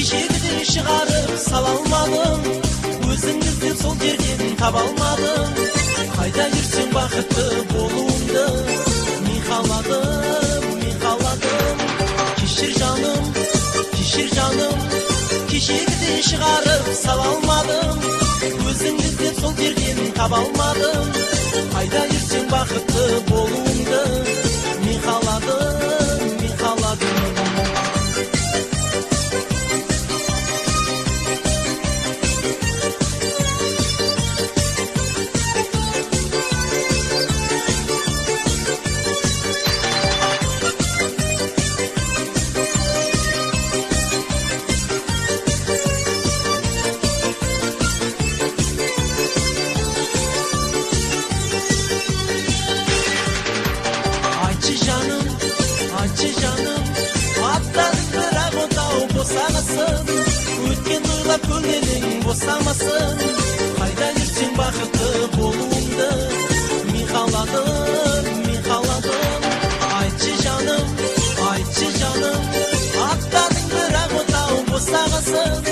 Kişilikten çıkarıp salalmadım, özüngüzdü sol yerden tabalmadım. Kayda yürüsün bakıtlı bolumda, mihaladım. Kişir canım, kişilikten çıkarıp salalmadım, özüngüzdü sol yerden tabalmadım. Kayda yürüsün bakıtlı bolumda, mihaladım. Ayçı canım, atladın bırak o dağ bosamasın, ötken duylap көңілің bosamasın. Kayda yürüsün bakıtlı bolumda, mihaladım. Ayçı canım, atladın bırak o dağ bosamasın,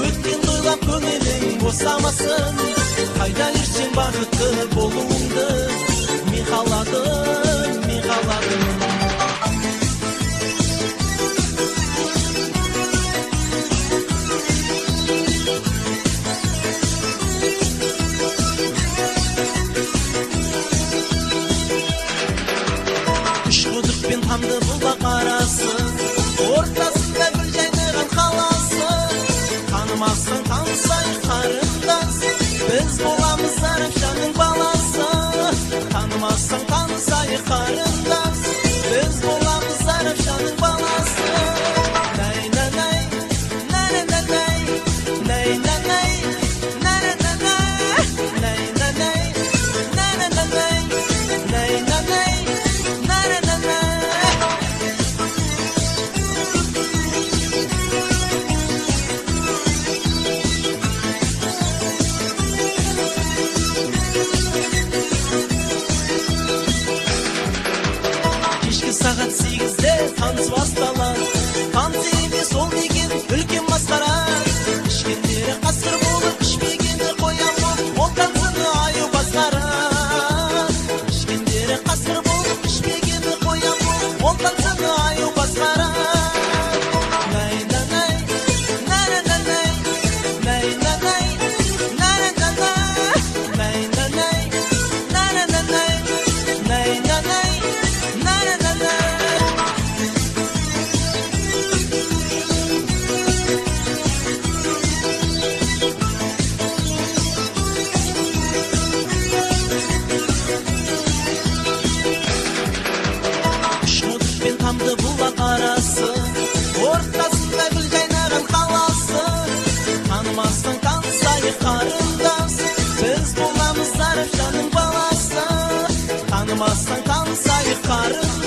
ötken duylap көңілің bosamasın. Kayda yürüsün bakıtlı bolumda, mihaladım.Üşkudukпен тамды бұлақ арасы, ортасында бір жайнаған қаласы. Танымасың танысай қарындас, біз боламыз Зарапшанның баласы. Танымасың танысай қарындас, біз боламыз Зарапшанның баласы. Сағат 8-де таныс басталар, таныс емес ол деген үлкен масқара. Ішкендері қасқыр болып, ішпегені қоян болып, ол танысыны аю басқара. Ішкендері қасқыр болып, ішпегені қоян болып, ол танысыны аю басқара. Тамды бұлақ арасы, ортасында гүл жайнаған қаласы. Танымастың танысайық қарындас, біз боламыз Зарапшанның баласы. Танымастың танысайық қарындас.